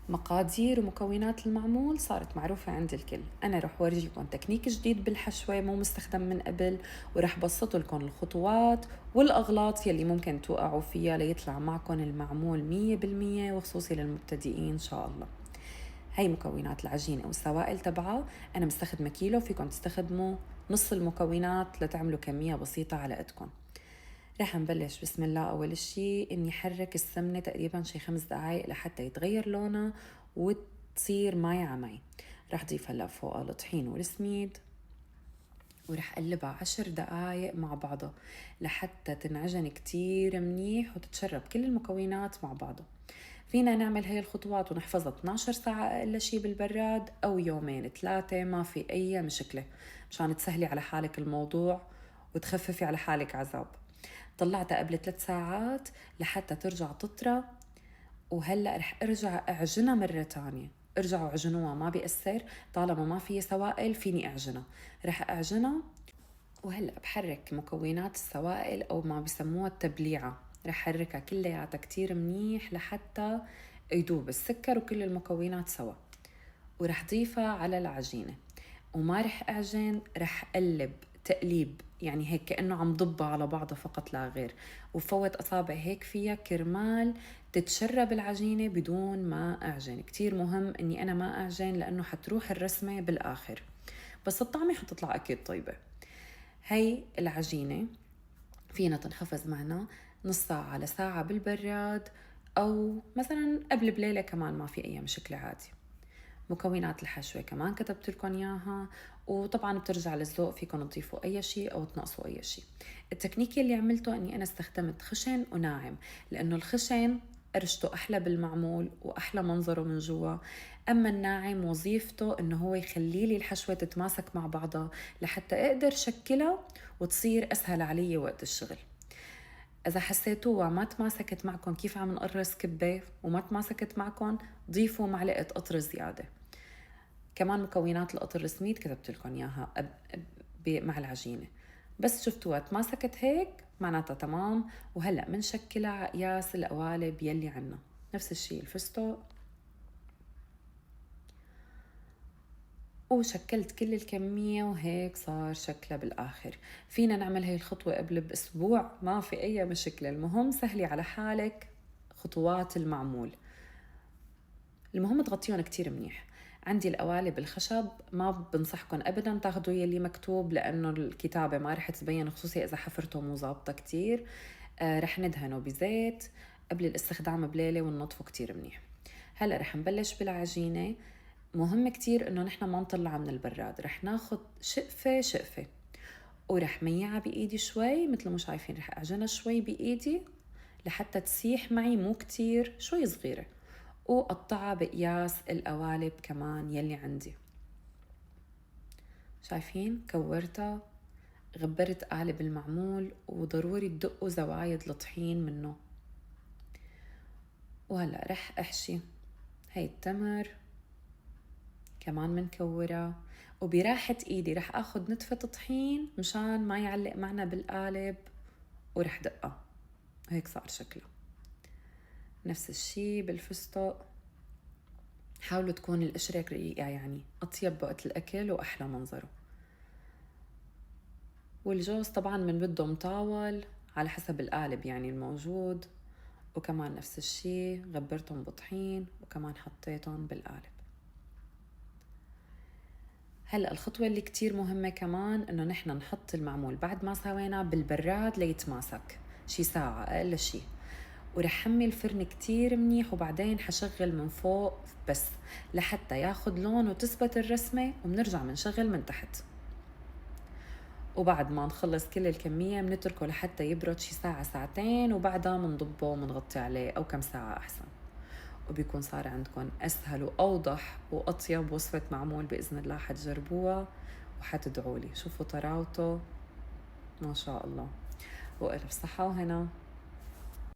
مقادير ومكونات المعمول صارت معروفة عند الكل. أنا رح ورجيكم تكنيك جديد بالحشوة مو مستخدم من قبل، ورح بسط لكم الخطوات والأغلاط يلي ممكن توقعوا فيها ليطلع معكم المعمول 100%، وخصوصي للمبتدئين إن شاء الله. هاي مكونات العجينة والسوائل تبعها. أنا مستخدمة كيلو، فيكم تستخدموا نص المكونات لتعملوا كمية بسيطة على قدكم. رح نبلش بسم الله. أول شي إني حرك السمنة تقريبا شي 5 دقايق لحتى يتغير لونها وتصير ماي عماي. رح ضيف هلا فوقها الطحين والسميد، ورح قلبها 10 دقايق مع بعضها لحتى تنعجن كتير منيح وتتشرب كل المكونات مع بعضها. فينا نعمل هاي الخطوات ونحفظها 12 ساعة أقل شي بالبراد، أو يومين 3، ما في أي مشكلة، مشان تسهلي على حالك الموضوع وتخففي على حالك عذاب. طلعتها قبل 3 ساعات لحتى ترجع تطرى، وهلأ رح ارجع اعجنها مرة تانية. ارجعوا اعجنوها ما بيأثر، طالما ما فيها سوائل فيني اعجنها. رح اعجنها، وهلأ بحرك مكونات السوائل أو ما بسموها التبليعة. رح حركها كلياتها كتير منيح لحتى يدوب السكر وكل المكونات سوا، ورح ضيفها على العجينة. وما رح أعجن، رح قلب تقليب، يعني هيك كأنه عم ضبها على بعضها فقط لا غير، وفوت أصابع هيك فيها كرمال تتشرب العجينة بدون ما أعجن. كتير مهم إني أنا ما أعجن لأنه حتروح الرسمة بالآخر، بس الطعمة حتطلع أكيد طيبة. هاي العجينة فينا تنحفظ معنا نص ساعة لساعة بالبراد، أو مثلا قبل بليلة كمان ما في أي مشكلة عادي. مكونات الحشوة كمان كتبت لكم إياها، وطبعا بترجع للذوق، فيكم تضيفوا أي شيء أو تنقصوا أي شيء. التكنيك اللي عملته أني أنا استخدمت خشن وناعم، لأنه الخشن قرشته أحلى بالمعمول وأحلى منظره من جوا، أما الناعم وظيفته أنه هو يخلي لي الحشوة تتماسك مع بعضها لحتى أقدر شكلها وتصير أسهل علي وقت الشغل. إذا حسيتوها ما تماسكت معكم كيف عم نقرص كبة وما تماسكت معكم، ضيفوا معلقة قطر زيادة. كمان مكونات القطر السميد كتبت لكم إياها مع العجينة، بس شفتوها تماسكت هيك معناتها تمام. وهلأ منشكلها على قياس القوالب يلي عنا. نفس الشيء الفستق، وشكلت كل الكمية وهيك صار شكلها بالآخر. فينا نعمل هاي الخطوة قبل بأسبوع ما في أي مشكلة. المهم سهلي على حالك خطوات المعمول، المهم تغطيهم كتير منيح. عندي القوالب الخشب ما بنصحكم أبدا تاخدوا يلي مكتوب، لأنه الكتابة ما رح تبين، خصوصي إذا حفرته مو ظابطة كتير. رح ندهنه بزيت قبل الاستخدام بليلة وننظفه كتير منيح. هلأ رح نبلش بالعجينة. مهم كتير إنه نحنا ما نطلعها من البراد. رح ناخد شقفة شقفة، ورح ميعها بإيدي شوي مثل ما شايفين. رح أعجنها شوي بإيدي لحتى تسيح معي، مو كتير، شوي صغيرة، وقطعها بقياس القوالب كمان يلي عندي. شايفين كورتها، غبرت قالب المعمول، وضروري تدقوا زوايد الطحين منه. وهلأ رح أحشي هاي التمر كمان منكورة، وبراحة ايدي رح اخد نتفة طحين مشان ما يعلق معنا بالقالب، ورح دقها. هيك صار شكله. نفس الشي بالفستق، حاولوا تكون القشرة رقيقة، يعني أطيب وقت الأكل وأحلى منظره. والجوز طبعا من بده مطاول على حسب القالب يعني الموجود، وكمان نفس الشي غبرتهم بطحين وكمان حطيتهم بالقالب. هلأ الخطوة اللي كتير مهمة كمان إنه نحنا نحط المعمول بعد ما سوينا بالبراد ليتماسك شي ساعة أقل شي، ورح حمي الفرن كتير منيح، وبعدين حشغل من فوق بس لحتى ياخد لون وتثبت الرسمة، وبنرجع منشغل من تحت. وبعد ما نخلص كل الكمية بنتركه لحتى يبرد شي ساعة ساعتين، وبعدها منضبه ومنغطي عليه، أو كم ساعة أحسن. وبيكون صار عندكم أسهل وأوضح وأطيب وصفة معمول بإذن الله. حتجربوها وحتدعولي. شوفوا طراوته ما شاء الله، وألف صحة وهنا.